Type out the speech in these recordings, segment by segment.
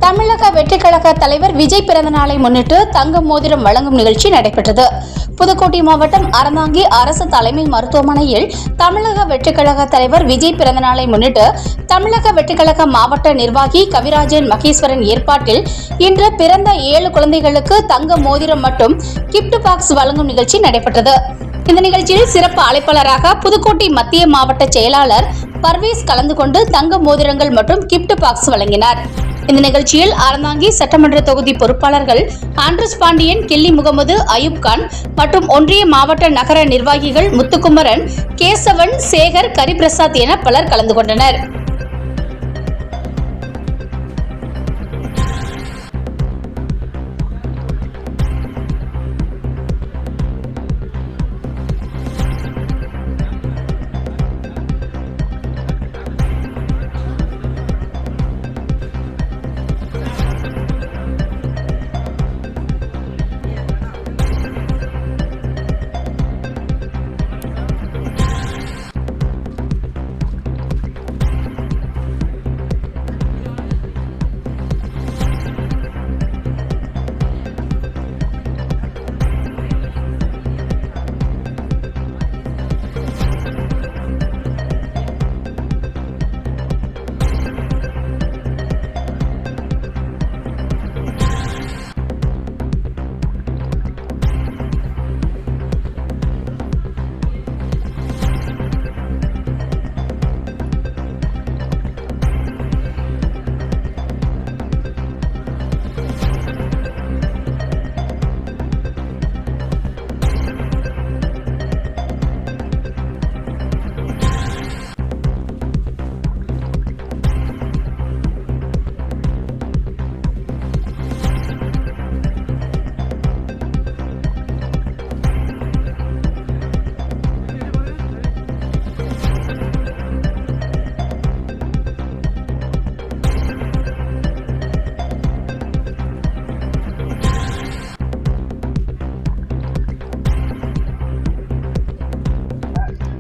தமிழக வெற்றிக் கழக தலைவர் விஜய் பிறந்த நாளை முன்னிட்டு தங்க மோதிரம் வழங்கும் நிகழ்ச்சி நடைபெற்றது. புதுக்கோட்டை மாவட்டம் அறந்தாங்கி அரசு தலைமை மருத்துவமனையில் தமிழக வெற்றிக் கழக தலைவர் விஜய் பிறந்த நாளை முன்னிட்டு தமிழக வெற்றிக் கழக மாவட்ட நிர்வாகி கவிராஜன் மகேஸ்வரன் ஏற்பாட்டில் இன்று பிறந்த 7 குழந்தைகளுக்கு தங்க மோதிரம் மற்றும் கிஃப்ட் பாக்ஸ் வழங்கும் நிகழ்ச்சி நடைபெற்றது. இந்த நிகழ்ச்சியில் சிறப்பு அழைப்பாளராக புதுக்கோட்டை மத்திய மாவட்ட செயலாளர் பர்வேஸ் கலந்து கொண்டு தங்க மோதிரங்கள் மற்றும் கிஃப்ட் பாக்ஸ் வழங்கினார். இந்த நிகழ்ச்சியில் அறந்தாங்கி சட்டமன்ற தொகுதி பொறுப்பாளர்கள் ஆண்ட்ரூஸ் பாண்டியன், கில்லி முகமது, அயூப் கான் மற்றும் ஒன்றிய மாவட்ட நகர நிர்வாகிகள் முத்துக்குமரன், கேசவன், சேகர், கரிபிரசாத் என பலர் கலந்து கொண்டனர்.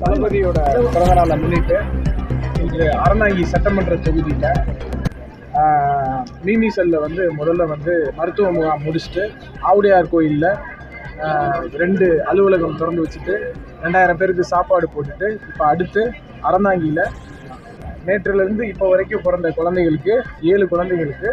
தளபதியோட பிறந்த நாளை முன்னிட்டு இன்று அறந்தாங்கி சட்டமன்ற தொகுதியில் மீமிசல்ல முதல்ல மருத்துவ முகாம் முடிச்சுட்டு ஆவுடையார் கோயிலில் 2 அலுவலகம் திறந்து வச்சுட்டு 2000 பேருக்கு சாப்பாடு போட்டுட்டு இப்போ அடுத்து அறந்தாங்கியில் நேற்றிலிருந்து இப்போ வரைக்கும் பிறந்த குழந்தைகளுக்கு 7 குழந்தைகளுக்கு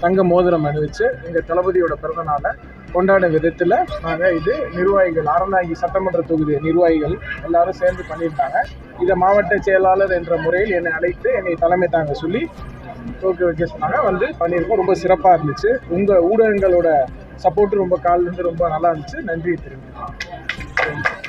தங்க மோதிரம் அணிவிச்சு எங்கள் தளபதியோட பிறந்த நாளை கொண்டாடும் விதத்தில் நாங்கள் இது நிர்வாகிகள் அறந்தாங்கி சட்டமன்ற தொகுதி நிர்வாகிகள் எல்லாரும் சேர்ந்து பண்ணியிருந்தாங்க. இதை மாவட்ட செயலாளர் என்ற முறையில் என்னை அழைத்து என்னை தலைமை தாங்க சொல்லி துவக்கி வைக்க சொன்னாங்க. பண்ணியிருக்கோம். ரொம்ப சிறப்பாக இருந்துச்சு. உங்கள் ஊடகங்களோட சப்போர்ட்டு ரொம்ப காலிலேருந்து ரொம்ப நல்லா இருந்துச்சு. நன்றி தெரிவிக்கிறேன்.